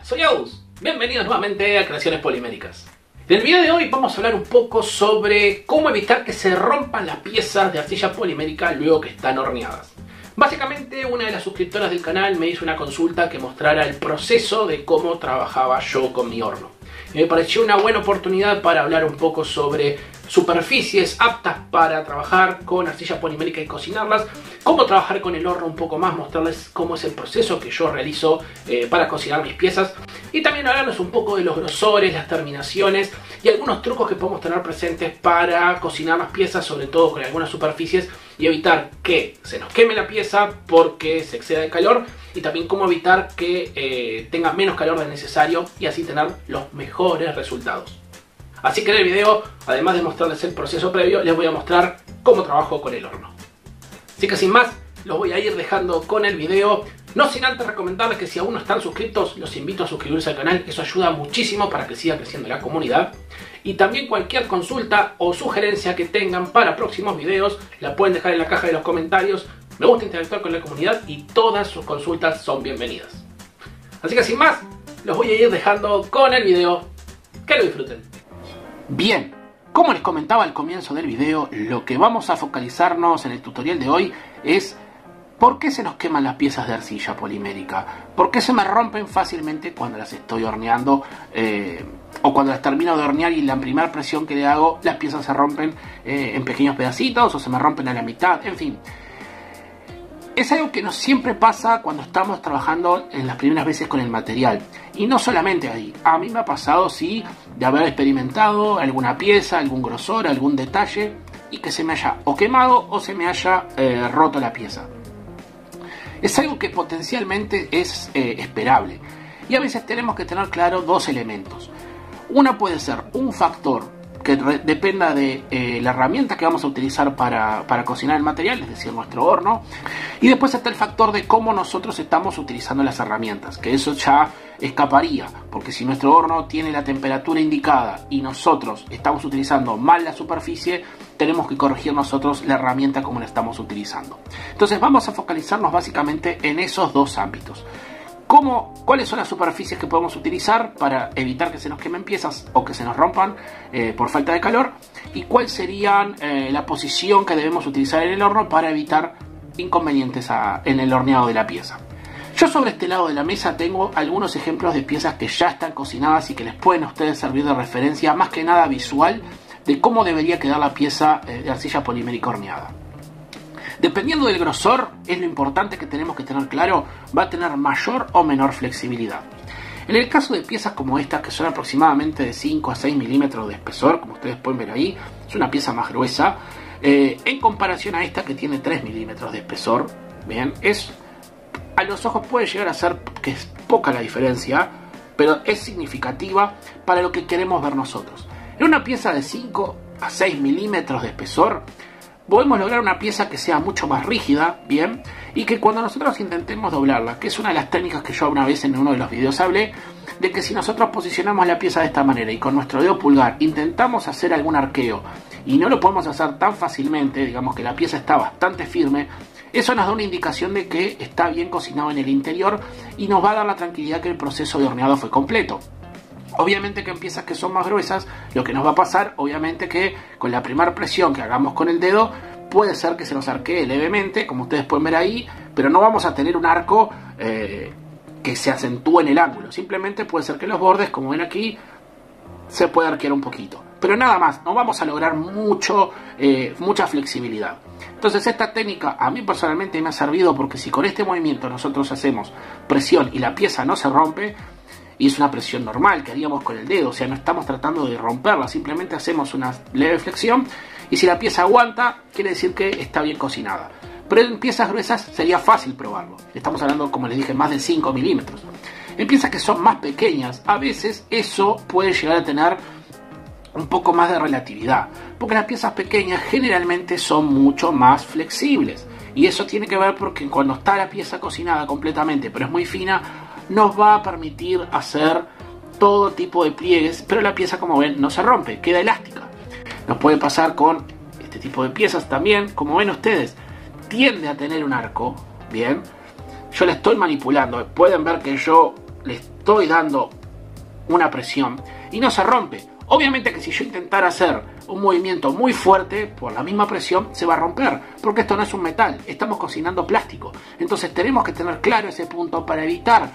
soy Aus. Bienvenidos nuevamente a Creaciones Poliméricas. En el video de hoy vamos a hablar un poco sobre cómo evitar que se rompan las piezas de arcilla polimérica luego que están horneadas. Básicamente, una de las suscriptoras del canal me hizo una consulta que mostrara el proceso de cómo trabajaba yo con mi horno. Y me pareció una buena oportunidad para hablar un poco sobre superficies aptas para trabajar con arcilla polimérica y cocinarlas, cómo trabajar con el horno un poco más, mostrarles cómo es el proceso que yo realizo para cocinar mis piezas, y también hablarles un poco de los grosores, las terminaciones y algunos trucos que podemos tener presentes para cocinar las piezas, sobre todo con algunas superficies, y evitar que se nos queme la pieza porque se exceda de calor, y también cómo evitar que tenga menos calor del necesario y así tener los mejores resultados. Así que en el video, además de mostrarles el proceso previo, les voy a mostrar cómo trabajo con el horno. Así que sin más, los voy a ir dejando con el video. No sin antes recomendarles que si aún no están suscritos, los invito a suscribirse al canal. Eso ayuda muchísimo para que siga creciendo la comunidad. Y también cualquier consulta o sugerencia que tengan para próximos videos, la pueden dejar en la caja de los comentarios. Me gusta interactuar con la comunidad y todas sus consultas son bienvenidas. Así que sin más, los voy a ir dejando con el video. Que lo disfruten. Bien, como les comentaba al comienzo del video, lo que vamos a focalizarnos en el tutorial de hoy es ¿por qué se nos queman las piezas de arcilla polimérica? ¿Por qué se me rompen fácilmente cuando las estoy horneando? O cuando las termino de hornear y la primera presión que le hago, las piezas se rompen en pequeños pedacitos o se me rompen a la mitad, en fin. Es algo que no siempre pasa cuando estamos trabajando en las primeras veces con el material. Y no solamente ahí. A mí me ha pasado, sí, de haber experimentado alguna pieza, algún grosor, algún detalle, y que se me haya o quemado o se me haya roto la pieza. Es algo que potencialmente es esperable. Y a veces tenemos que tener claro dos elementos. Una puede ser un factor que dependa de la herramienta que vamos a utilizar para cocinar el material, es decir, nuestro horno. Y después está el factor de cómo nosotros estamos utilizando las herramientas, que eso ya escaparía, porque si nuestro horno tiene la temperatura indicada y nosotros estamos utilizando mal la superficie, tenemos que corregir nosotros la herramienta como la estamos utilizando. Entonces vamos a focalizarnos básicamente en esos dos ámbitos. ¿Cuáles son las superficies que podemos utilizar para evitar que se nos quemen piezas o que se nos rompan por falta de calor? ¿Y cuál sería la posición que debemos utilizar en el horno para evitar inconvenientes en el horneado de la pieza? Yo sobre este lado de la mesa tengo algunos ejemplos de piezas que ya están cocinadas y que les pueden a ustedes servir de referencia, más que nada visual, de cómo debería quedar la pieza de arcilla polimérica horneada. Dependiendo del grosor, es lo importante que tenemos que tener claro, va a tener mayor o menor flexibilidad. En el caso de piezas como estas, que son aproximadamente de 5 a 6 milímetros de espesor, como ustedes pueden ver ahí, es una pieza más gruesa, en comparación a esta que tiene 3 milímetros de espesor, bien, a los ojos puede llegar a ser que es poca la diferencia, pero es significativa para lo que queremos ver nosotros. En una pieza de 5 a 6 milímetros de espesor, podemos lograr una pieza que sea mucho más rígida, bien, y que cuando nosotros intentemos doblarla, que es una de las técnicas que yo una vez en uno de los videos hablé, de que si nosotros posicionamos la pieza de esta manera y con nuestro dedo pulgar intentamos hacer algún arqueo y no lo podemos hacer tan fácilmente, digamos que la pieza está bastante firme, eso nos da una indicación de que está bien cocinado en el interior y nos va a dar la tranquilidad que el proceso de horneado fue completo. Obviamente que en piezas que son más gruesas, lo que nos va a pasar, obviamente que con la primera presión que hagamos con el dedo, puede ser que se nos arquee levemente, como ustedes pueden ver ahí, pero no vamos a tener un arco que se acentúe en el ángulo. Simplemente puede ser que los bordes, como ven aquí, se puede arquear un poquito. Pero nada más, no vamos a lograr mucha flexibilidad. Entonces esta técnica a mí personalmente me ha servido porque si con este movimiento nosotros hacemos presión y la pieza no se rompe, y es una presión normal que haríamos con el dedo, o sea, no estamos tratando de romperla, simplemente hacemos una leve flexión y si la pieza aguanta, quiere decir que está bien cocinada. Pero en piezas gruesas sería fácil probarlo. Estamos hablando, como les dije, más de 5 milímetros. En piezas que son más pequeñas, a veces eso puede llegar a tener un poco más de relatividad, porque las piezas pequeñas generalmente son mucho más flexibles. Y eso tiene que ver porque cuando está la pieza cocinada completamente, pero es muy fina, nos va a permitir hacer todo tipo de pliegues, pero la pieza, como ven, no se rompe, queda elástica. Nos puede pasar con este tipo de piezas también, como ven ustedes, tiende a tener un arco, bien. Yo la estoy manipulando, pueden ver que yo estoy dando una presión y no se rompe. Obviamente que si yo intentara hacer un movimiento muy fuerte por la misma presión se va a romper, porque esto no es un metal, estamos cocinando plástico. Entonces tenemos que tener claro ese punto para evitar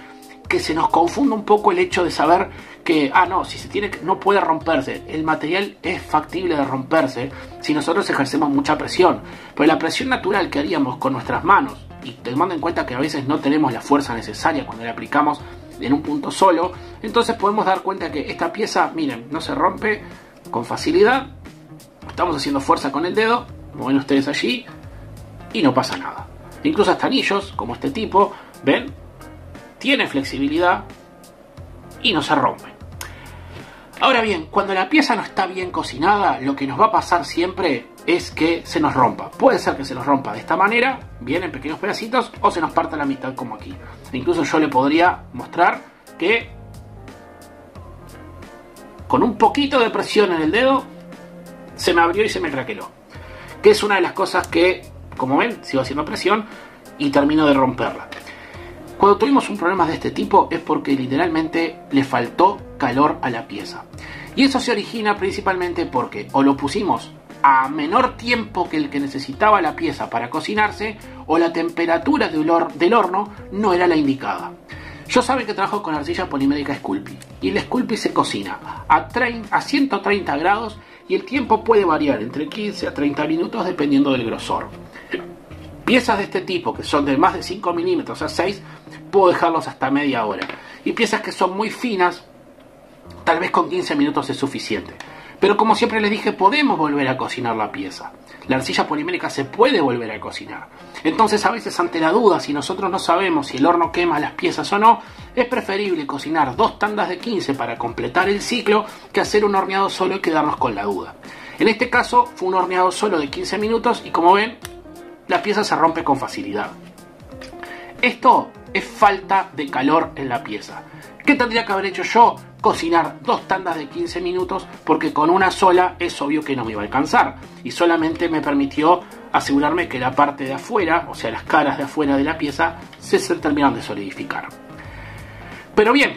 que se nos confunda un poco el hecho de saber que, no, si se tiene, no puede romperse. El material es factible de romperse si nosotros ejercemos mucha presión. Pero la presión natural que haríamos con nuestras manos, y tomando en cuenta que a veces no tenemos la fuerza necesaria cuando la aplicamos en un punto solo, entonces podemos dar cuenta que esta pieza, miren, no se rompe con facilidad. Estamos haciendo fuerza con el dedo, como ven ustedes allí, y no pasa nada. Incluso hasta anillos, como este tipo, ven, tiene flexibilidad y no se rompe. Ahora bien, cuando la pieza no está bien cocinada, lo que nos va a pasar siempre es que se nos rompa. Puede ser que se nos rompa de esta manera, bien en pequeños pedacitos, o se nos parta a la mitad como aquí. Incluso yo le podría mostrar que con un poquito de presión en el dedo se me abrió y se me craqueló. Que es una de las cosas que, como ven, sigo haciendo presión y termino de romperla. Cuando tuvimos un problema de este tipo es porque literalmente le faltó calor a la pieza. Y eso se origina principalmente porque o lo pusimos a menor tiempo que el que necesitaba la pieza para cocinarse, o la temperatura del horno no era la indicada. Yo saben que trabajo con arcilla polimérica Sculpey, y el Sculpey se cocina a 130 grados y el tiempo puede variar entre 15 a 30 minutos dependiendo del grosor. Piezas de este tipo, que son de más de 5 milímetros a 6, puedo dejarlos hasta media hora. Y piezas que son muy finas, tal vez con 15 minutos es suficiente. Pero como siempre les dije, podemos volver a cocinar la pieza. La arcilla polimérica se puede volver a cocinar. Entonces, a veces ante la duda, si nosotros no sabemos si el horno quema las piezas o no, es preferible cocinar 2 tandas de 15 para completar el ciclo que hacer un horneado solo y quedarnos con la duda. En este caso fue un horneado solo de 15 minutos y como ven, la pieza se rompe con facilidad. Esto es falta de calor en la pieza. ¿Qué tendría que haber hecho yo? Cocinar 2 tandas de 15 minutos, porque con una sola es obvio que no me iba a alcanzar. Y solamente me permitió asegurarme que la parte de afuera, o sea las caras de afuera de la pieza, se terminaron de solidificar. Pero bien,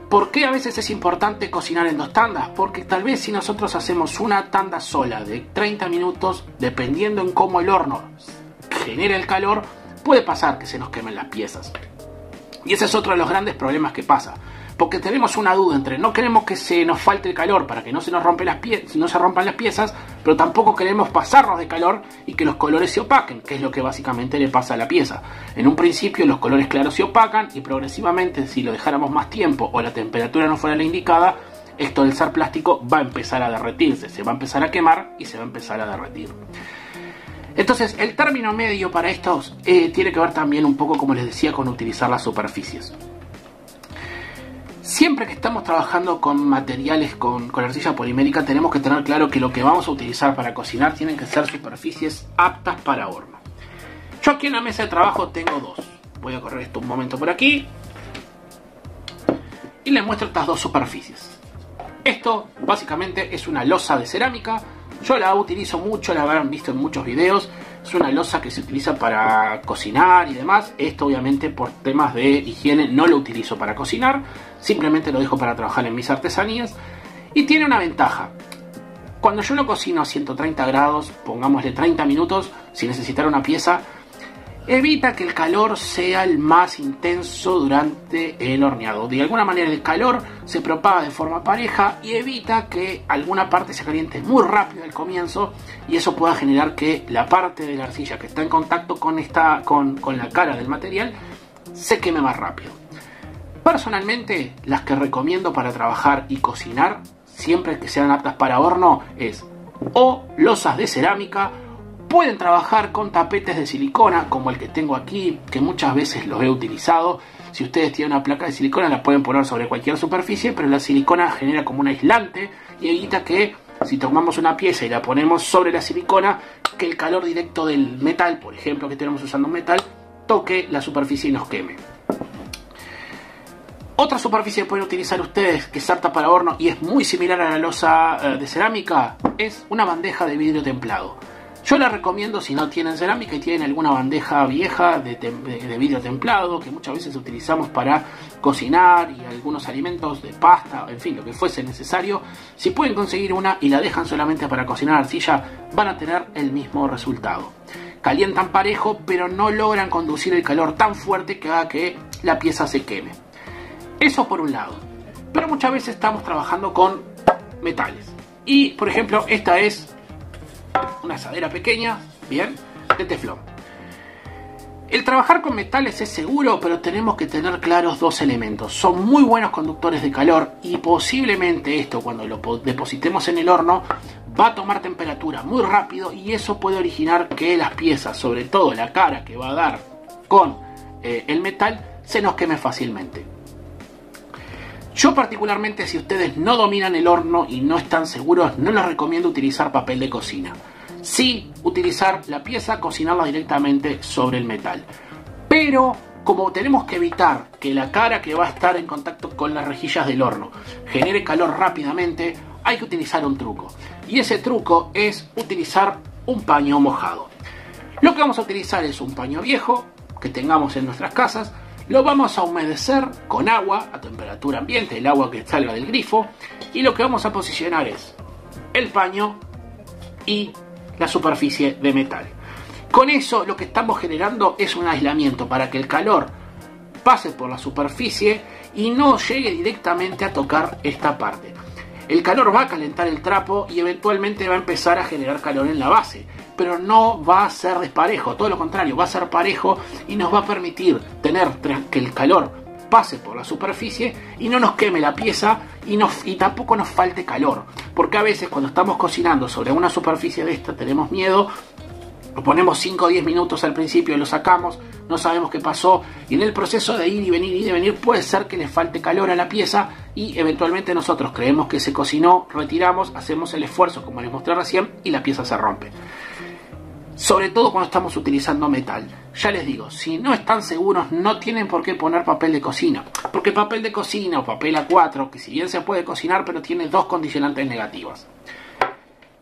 ¿por qué a veces es importante cocinar en 2 tandas? Porque tal vez si nosotros hacemos una tanda sola de 30 minutos, dependiendo en cómo el horno genera el calor, puede pasar que se nos quemen las piezas. Y ese es otro de los grandes problemas que pasa. Porque tenemos una duda entre no queremos que se nos falte el calor para que no se nos rompan las piezas, pero tampoco queremos pasarnos de calor y que los colores se opaquen, que es lo que básicamente le pasa a la pieza. En un principio los colores claros se opacan y progresivamente, si lo dejáramos más tiempo o la temperatura no fuera la indicada, esto del ser plástico va a empezar a derretirse, se va a empezar a quemar y se va a empezar a derretir. Entonces el término medio para estos tiene que ver también un poco, como les decía, con utilizar las superficies. Siempre que estamos trabajando con materiales con arcilla polimérica, tenemos que tener claro que lo que vamos a utilizar para cocinar tienen que ser superficies aptas para horno. Yo aquí en la mesa de trabajo tengo 2. Voy a correr esto un momento por aquí y les muestro estas 2 superficies. Esto básicamente es una losa de cerámica. Yo la utilizo mucho, la habrán visto en muchos videos. Es una losa que se utiliza para cocinar y demás. Esto obviamente por temas de higiene no lo utilizo para cocinar. Simplemente lo dejo para trabajar en mis artesanías. Y tiene una ventaja. Cuando yo lo cocino a 130 grados, pongámosle 30 minutos, si necesitara una pieza, evita que el calor sea el más intenso durante el horneado. De alguna manera el calor se propaga de forma pareja y evita que alguna parte se caliente muy rápido al comienzo, y eso pueda generar que la parte de la arcilla que está en contacto con la cara del material se queme más rápido. Personalmente, las que recomiendo para trabajar y cocinar, siempre que sean aptas para horno, es o losas de cerámica. Pueden trabajar con tapetes de silicona, como el que tengo aquí, que muchas veces los he utilizado. Si ustedes tienen una placa de silicona, la pueden poner sobre cualquier superficie, pero la silicona genera como un aislante y evita que, si tomamos una pieza y la ponemos sobre la silicona, que el calor directo del metal, por ejemplo, que tenemos usando un metal, toque la superficie y nos queme. Otra superficie que pueden utilizar ustedes, que es apta para horno y es muy similar a la losa de cerámica, es una bandeja de vidrio templado. Yo les recomiendo, si no tienen cerámica y tienen alguna bandeja vieja de vidrio templado, que muchas veces utilizamos para cocinar y algunos alimentos de pasta, en fin, lo que fuese necesario, si pueden conseguir una y la dejan solamente para cocinar arcilla, van a tener el mismo resultado. Calientan parejo, pero no logran conducir el calor tan fuerte que haga que la pieza se queme. Eso por un lado. Pero muchas veces estamos trabajando con metales. Y, por ejemplo, esta es una asadera pequeña, bien, de teflón. El trabajar con metales es seguro, pero tenemos que tener claros dos elementos. Son muy buenos conductores de calor y posiblemente esto, cuando lo depositemos en el horno, va a tomar temperatura muy rápido y eso puede originar que las piezas, sobre todo la cara que va a dar con el metal, se nos queme fácilmente. Yo particularmente, si ustedes no dominan el horno y no están seguros, no les recomiendo utilizar papel de cocina. Sí, utilizar la pieza, cocinarla directamente sobre el metal. Pero como tenemos que evitar que la cara que va a estar en contacto con las rejillas del horno genere calor rápidamente, hay que utilizar un truco. Y ese truco es utilizar un paño mojado. Lo que vamos a utilizar es un paño viejo que tengamos en nuestras casas. Lo vamos a humedecer con agua a temperatura ambiente, el agua que salga del grifo. Y lo que vamos a posicionar es el paño y la superficie de metal. Con eso lo que estamos generando es un aislamiento para que el calor pase por la superficie y no llegue directamente a tocar esta parte. El calor va a calentar el trapo y eventualmente va a empezar a generar calor en la base, pero no va a ser desparejo, todo lo contrario, va a ser parejo y nos va a permitir tener que el calor pase por la superficie y no nos queme la pieza y tampoco nos falte calor, porque a veces cuando estamos cocinando sobre una superficie de esta tenemos miedo. Lo ponemos 5 o 10 minutos al principio y lo sacamos, no sabemos qué pasó y en el proceso de ir y de venir puede ser que le falte calor a la pieza y eventualmente nosotros creemos que se cocinó, retiramos, hacemos el esfuerzo como les mostré recién y la pieza se rompe. Sobre todo cuando estamos utilizando metal. Ya les digo, si no están seguros no tienen por qué poner papel de cocina, porque papel de cocina o papel A4, que si bien se puede cocinar pero tiene dos condicionantes negativas.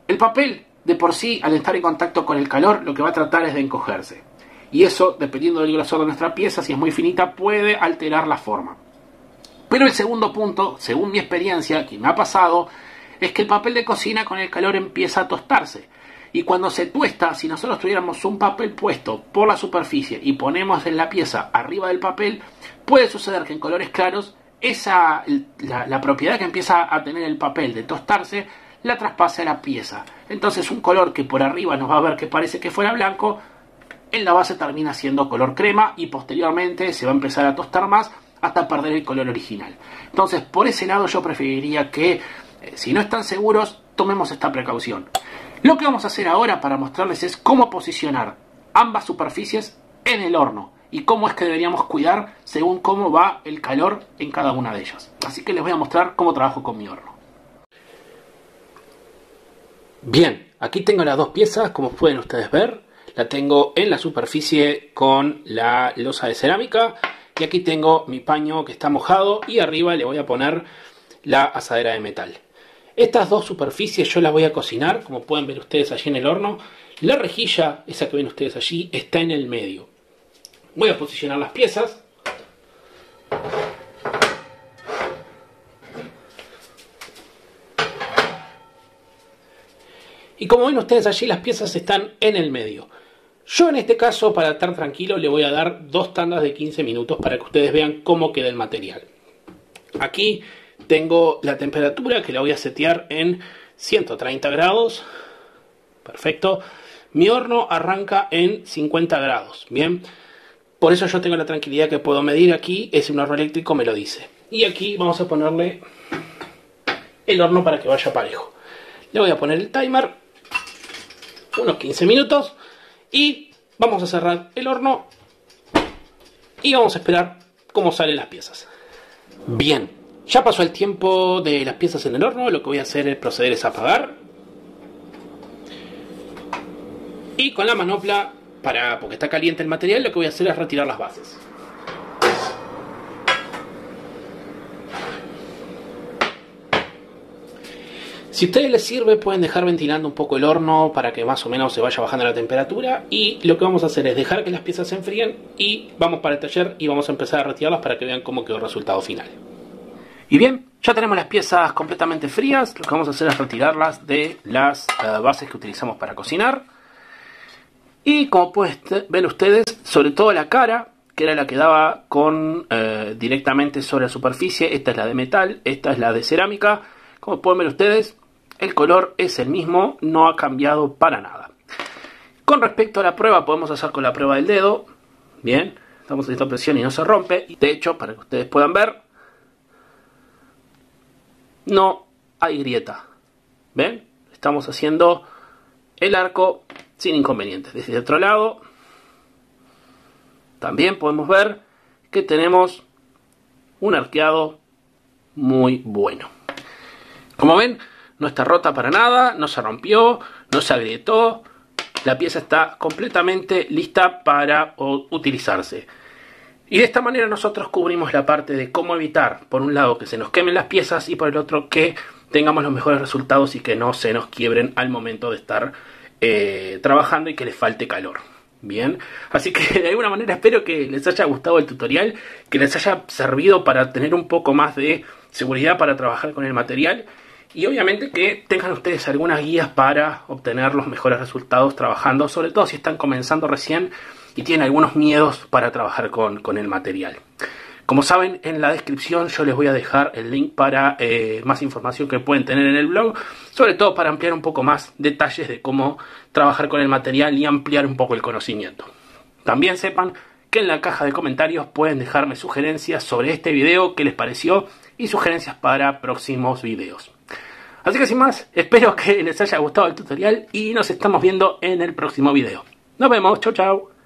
El papel de por sí, al estar en contacto con el calor, lo que va a tratar es de encogerse. Y eso, dependiendo del grosor de nuestra pieza, si es muy finita, puede alterar la forma. Pero el segundo punto, según mi experiencia, que me ha pasado, es que el papel de cocina con el calor empieza a tostarse. Y cuando se tuesta, si nosotros tuviéramos un papel puesto por la superficie y ponemos en la pieza arriba del papel, puede suceder que en colores claros, la propiedad que empieza a tener el papel de tostarse, la traspase a la pieza. Entonces un color que por arriba nos va a ver que parece que fuera blanco, en la base termina siendo color crema y posteriormente se va a empezar a tostar más hasta perder el color original. Entonces por ese lado yo preferiría que si no están seguros tomemos esta precaución. Lo que vamos a hacer ahora para mostrarles es cómo posicionar ambas superficies en el horno y cómo es que deberíamos cuidar según cómo va el calor en cada una de ellas. Así que les voy a mostrar cómo trabajo con mi horno. Bien, aquí tengo las dos piezas, como pueden ustedes ver. La tengo en la superficie con la losa de cerámica. Y aquí tengo mi paño que está mojado y arriba le voy a poner la asadera de metal. Estas dos superficies yo las voy a cocinar, como pueden ver ustedes allí en el horno. La rejilla, esa que ven ustedes allí, está en el medio. Voy a posicionar las piezas. Y como ven ustedes allí, las piezas están en el medio. Yo en este caso, para estar tranquilo, le voy a dar 2 tandas de 15 minutos para que ustedes vean cómo queda el material. Aquí tengo la temperatura que la voy a setear en 130 grados. Perfecto. Mi horno arranca en 50 grados. Bien. Por eso yo tengo la tranquilidad que puedo medir aquí. Ese horno eléctrico me lo dice. Y aquí vamos a ponerle el horno para que vaya parejo. Le voy a poner el timer. Unos 15 minutos. Y vamos a cerrar el horno. Y vamos a esperar cómo salen las piezas. Bien. Ya pasó el tiempo de las piezas en el horno. Lo que voy a hacer es proceder a apagar. Y con la manopla, porque está caliente el material, lo que voy a hacer es retirar las bases. Si a ustedes les sirve, pueden dejar ventilando un poco el horno para que más o menos se vaya bajando la temperatura. Y lo que vamos a hacer es dejar que las piezas se enfríen y vamos para el taller y vamos a empezar a retirarlas para que vean cómo quedó el resultado final. Y bien, ya tenemos las piezas completamente frías. Lo que vamos a hacer es retirarlas de las bases que utilizamos para cocinar. Y como pueden ver ustedes, sobre todo la cara, que era la que daba directamente sobre la superficie. Esta es la de metal, esta es la de cerámica. Como pueden ver ustedes, el color es el mismo, no ha cambiado para nada. Con respecto a la prueba, podemos hacer con la prueba del dedo. Bien, estamos en esta presión y no se rompe. De hecho, para que ustedes puedan ver, no hay grieta. ¿Ven? Estamos haciendo el arco sin inconvenientes. Desde el otro lado, también podemos ver que tenemos un arqueado muy bueno. Como ven, no está rota para nada, no se rompió, no se agrietó. La pieza está completamente lista para utilizarse. Y de esta manera nosotros cubrimos la parte de cómo evitar, por un lado, que se nos quemen las piezas y por el otro, que tengamos los mejores resultados y que no se nos quiebren al momento de estar trabajando y que les falte calor. Bien, así que de alguna manera espero que les haya gustado el tutorial, que les haya servido para tener un poco más de seguridad para trabajar con el material. Y obviamente que tengan ustedes algunas guías para obtener los mejores resultados trabajando, sobre todo si están comenzando recién y tienen algunos miedos para trabajar con el material. Como saben, en la descripción yo les voy a dejar el link para más información que pueden tener en el blog, sobre todo para ampliar un poco más detalles de cómo trabajar con el material y ampliar un poco el conocimiento. También sepan que en la caja de comentarios pueden dejarme sugerencias sobre este video, qué les pareció y sugerencias para próximos videos. Así que sin más, espero que les haya gustado el tutorial y nos estamos viendo en el próximo video. Nos vemos, chau chau.